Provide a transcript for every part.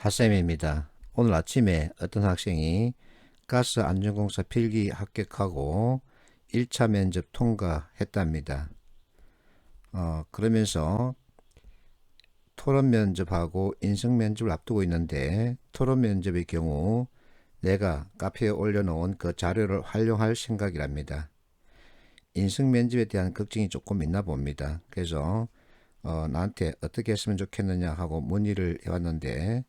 핫쌤입니다. 오늘 아침에 어떤 학생이 가스 안전공사 필기 합격하고 1차 면접 통과했답니다. 그러면서 토론 면접하고 인성 면접을 앞두고 있는데 토론 면접의 경우 내가 카페에 올려놓은 그 자료를 활용할 생각이랍니다. 인성 면접에 대한 걱정이 조금 있나 봅니다. 그래서 나한테 어떻게 했으면 좋겠느냐 하고 문의를 해왔는데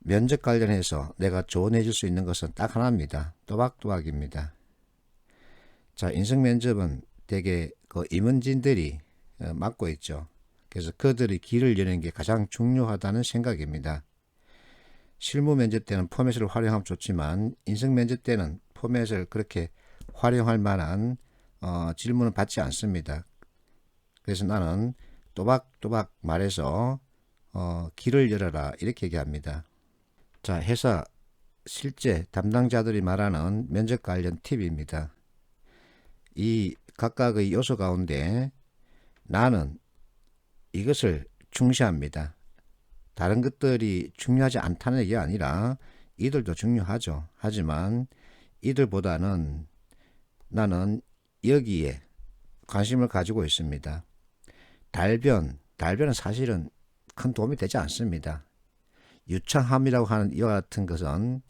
면접 관련해서 내가 조언해 줄 수 있는 것은 딱 하나입니다. 또박또박입니다. 자, 인성 면접은 대개 그 임원진들이 맡고 있죠. 그래서 그들이 길을 여는 게 가장 중요하다는 생각입니다. 실무 면접 때는 포맷을 활용하면 좋지만 인성 면접 때는 포맷을 그렇게 활용할 만한 질문을 받지 않습니다. 그래서 나는 또박또박 말해서 길을 열어라 이렇게 얘기합니다. 자, 회사 실제 담당자들이 말하는 면접 관련 팁입니다. 이 각각의 요소 가운데 나는 이것을 중시합니다. 다른 것들이 중요하지 않다는 얘기가 아니라 이들도 중요하죠. 하지만 이들보다는 나는 여기에 관심을 가지고 있습니다. 달변은 사실은 큰 도움이 되지 않습니다. 유창함이라고 하는 이와 같은 것은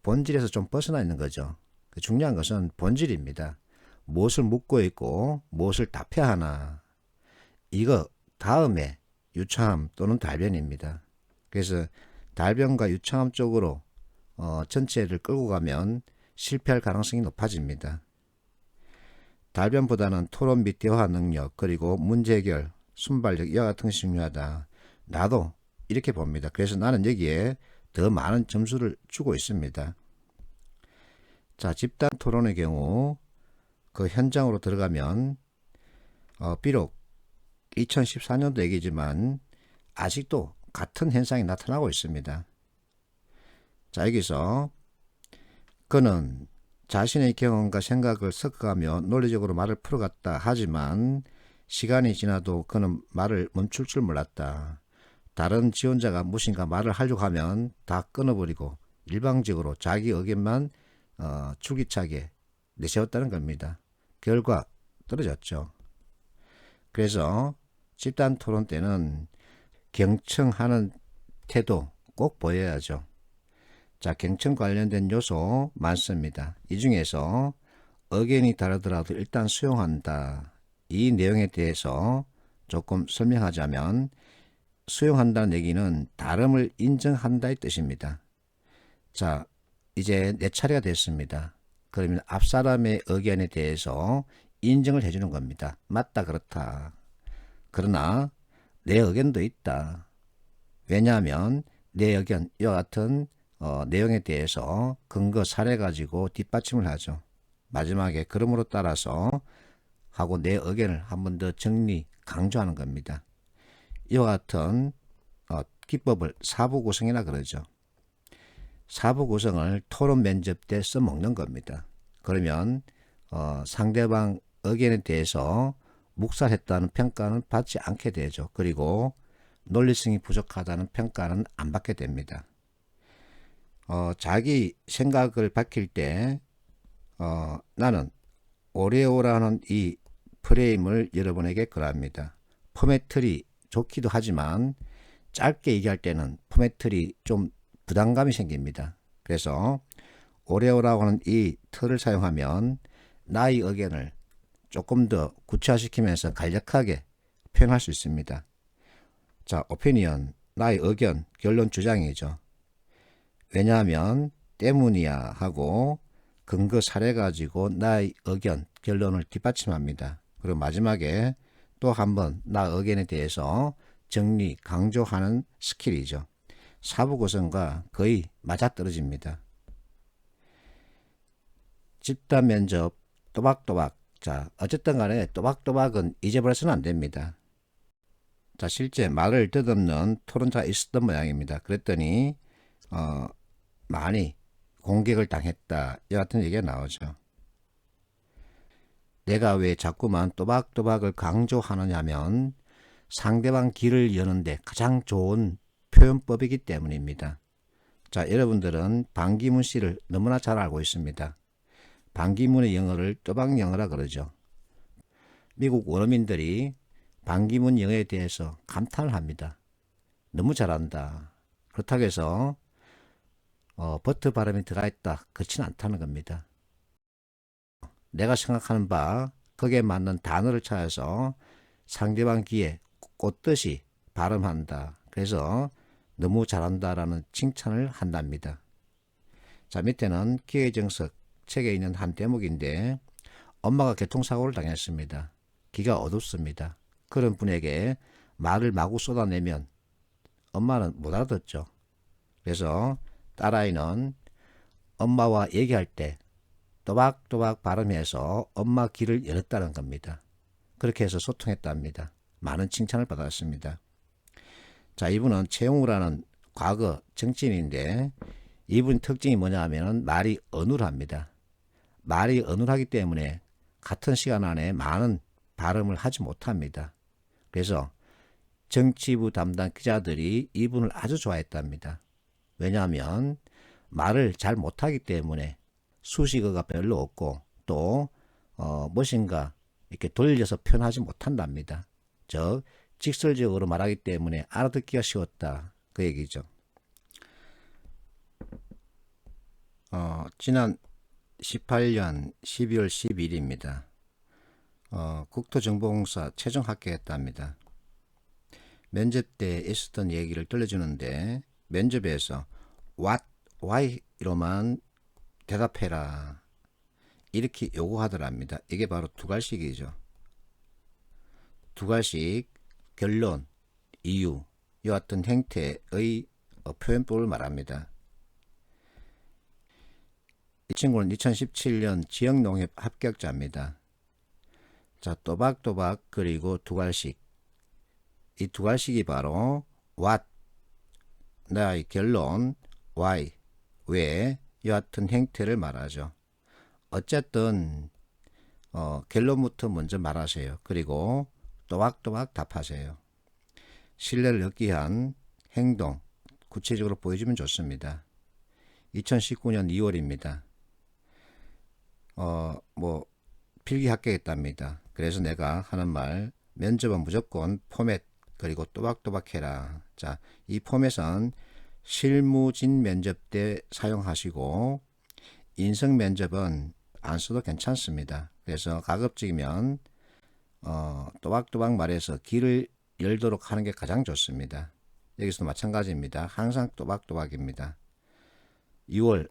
본질에서 좀 벗어나 있는 거죠. 중요한 것은 본질입니다. 무엇을 묻고 있고 무엇을 답해야 하나, 이거 다음에 유창함 또는 달변입니다. 그래서 달변과 유창함 쪽으로 전체를 끌고 가면 실패할 가능성이 높아집니다. 달변보다는 토론 및 대화 능력, 그리고 문제 해결, 순발력 이와 같은 것이 중요하다. 나도 이렇게 봅니다. 그래서 나는 여기에 더 많은 점수를 주고 있습니다. 자, 집단 토론의 경우 그 현장으로 들어가면 비록 2014년도 얘기지만 아직도 같은 현상이 나타나고 있습니다. 자, 여기서 그는 자신의 경험과 생각을 섞어가며 논리적으로 말을 풀어갔다. 하지만 시간이 지나도 그는 말을 멈출 줄 몰랐다. 다른 지원자가 무엇인가 말을 하려고 하면 다 끊어버리고 일방적으로 자기 의견만 줄기차게 내세웠다는 겁니다. 결과 떨어졌죠. 그래서 집단 토론 때는 경청하는 태도 꼭 보여야죠. 자, 경청 관련된 요소 많습니다. 이 중에서 의견이 다르더라도 일단 수용한다. 이 내용에 대해서 조금 설명하자면 수용한다는 얘기는 다름을 인정한다의 뜻입니다. 자, 이제 내 차례가 됐습니다. 그러면 앞사람의 의견에 대해서 인정을 해주는 겁니다. 맞다, 그렇다. 그러나 내 의견도 있다. 왜냐하면 내 의견, 이와 같은 내용에 대해서 근거 사례 가지고 뒷받침을 하죠. 마지막에 그러므로 따라서 하고 내 의견을 한 번 더 정리, 강조하는 겁니다. 이와 같은 기법을 사부 구성이라 그러죠. 사부 구성을 토론 면접 때 써먹는 겁니다. 그러면 상대방 의견에 대해서 묵살했다는 평가는 받지 않게 되죠. 그리고 논리성이 부족하다는 평가는 안 받게 됩니다. 자기 생각을 밝힐 때 나는 오레오라는 이 프레임을 여러분에게 걸합니다. 포맷틀이 좋기도 하지만 짧게 얘기할 때는 포맷틀이 좀 부담감이 생깁니다. 그래서 오레오라고 하는 이 틀을 사용하면 나의 의견을 조금 더 구체화시키면서 간략하게 표현할 수 있습니다. 자, 오피니언, 나의 의견, 결론, 주장이죠. 왜냐하면 때문이야 하고 근거 사례 가지고 나의 의견, 결론을 뒷받침합니다. 그리고 마지막에 또 한번 나 의견에 대해서 정리, 강조하는 스킬이죠. 사부 구성과 거의 맞아떨어집니다. 집단 면접 또박또박. 자, 어쨌든 간에 또박또박은 잊어버려서는 안 됩니다. 자, 실제 말을 듣없는 토론자가 있었던 모양입니다. 그랬더니 많이 공격을 당했다. 이 같은 얘기가 나오죠. 내가 왜 자꾸만 또박또박을 강조하느냐면 상대방 길을 여는데 가장 좋은 표현법이기 때문입니다. 자, 여러분들은 반기문 씨를 너무나 잘 알고 있습니다. 반기문의 영어를 또박 영어라 그러죠. 미국 원어민들이 반기문 영어에 대해서 감탄을 합니다. 너무 잘한다. 그렇다고 해서 버터 발음이 들어가 있다. 그렇지는 않다는 겁니다. 내가 생각하는 바 거기에 맞는 단어를 찾아서 상대방 귀에 꽂듯이 발음한다. 그래서 너무 잘한다라는 칭찬을 한답니다. 자, 밑에는 기의 정석 책에 있는 한 대목인데 엄마가 교통사고를 당했습니다. 귀가 어둡습니다. 그런 분에게 말을 마구 쏟아내면 엄마는 못 알아듣죠. 그래서 딸아이는 엄마와 얘기할 때 또박또박 발음해서 엄마 귀를 열었다는 겁니다. 그렇게 해서 소통했답니다. 많은 칭찬을 받았습니다. 자, 이분은 최용우라는 과거 정치인인데 이분 특징이 뭐냐 하면 말이 어눌합니다. 말이 어눌하기 때문에 같은 시간 안에 많은 발음을 하지 못합니다. 그래서 정치부 담당 기자들이 이분을 아주 좋아했답니다. 왜냐하면 말을 잘 못하기 때문에 수식어가 별로 없고 또 무엇인가 이렇게 돌려서 표현하지 못한답니다. 즉 직설적으로 말하기 때문에 알아듣기가 쉬웠다. 그 얘기죠. 지난 18년 12월 12일입니다. 국토정보공사 최종 합격했답니다. 면접 때 있었던 얘기를 들려주는데 면접에서 what, why로만 대답해라 이렇게 요구하더랍니다. 이게 바로 두갈식이죠. 두갈식, 결론, 이유 이와 같은 행태의 표현법을 말합니다. 이 친구는 2017년 지역농협 합격자입니다. 자, 또박또박 그리고 두갈식. 이 두갈식이 바로 what, 나의 결론, why, 왜, 이와 같은 행태를 말하죠. 어쨌든 결론부터 먼저 말하세요. 그리고 또박또박 답하세요. 신뢰를 얻기 위한 행동, 구체적으로 보여주면 좋습니다. 2019년 2월입니다. 필기 합격했답니다. 그래서 내가 하는 말, 면접은 무조건 포맷, 그리고 또박또박 해라. 자, 이 포맷은 실무진 면접 때 사용하시고 인성 면접은 안 써도 괜찮습니다. 그래서 가급적이면 또박또박 말해서 귀를 열도록 하는 게 가장 좋습니다. 여기서도 마찬가지입니다. 항상 또박또박입니다. 2월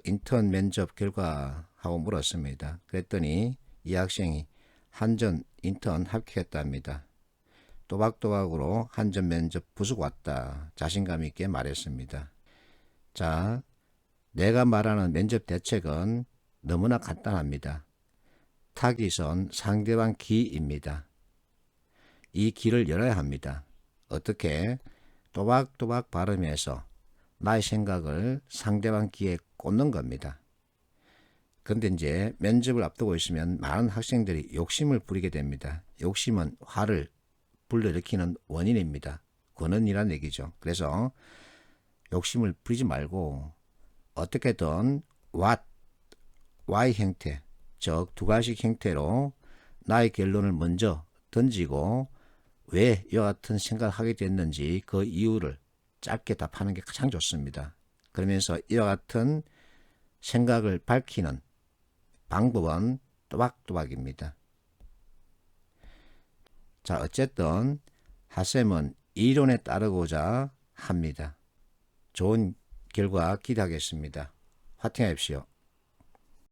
인턴 면접 결과하고 물었습니다. 그랬더니 이 학생이 한전 인턴 합격했답니다. 또박또박으로 한전 면접 부수고 왔다. 자신감 있게 말했습니다. 자, 내가 말하는 면접 대책은 너무나 간단합니다. 타깃은 상대방 귀입니다. 이 귀를 열어야 합니다. 어떻게? 또박또박 발음해서 나의 생각을 상대방 귀에 꽂는 겁니다. 그런데 이제 면접을 앞두고 있으면 많은 학생들이 욕심을 부리게 됩니다. 욕심은 화를 불러일으키는 원인입니다. 권원이라는 얘기죠. 그래서 욕심을 부리지 말고 어떻게든 what, why 형태, 즉 두가식 형태로 나의 결론을 먼저 던지고 왜 이와 같은 생각을 하게 됐는지 그 이유를 짧게 답하는 게 가장 좋습니다. 그러면서 이와 같은 생각을 밝히는 방법은 또박또박입니다. 자, 어쨌든 핫쌤은 이론에 따르고자 합니다. 좋은 결과 기대하겠습니다. 화이팅하십시오.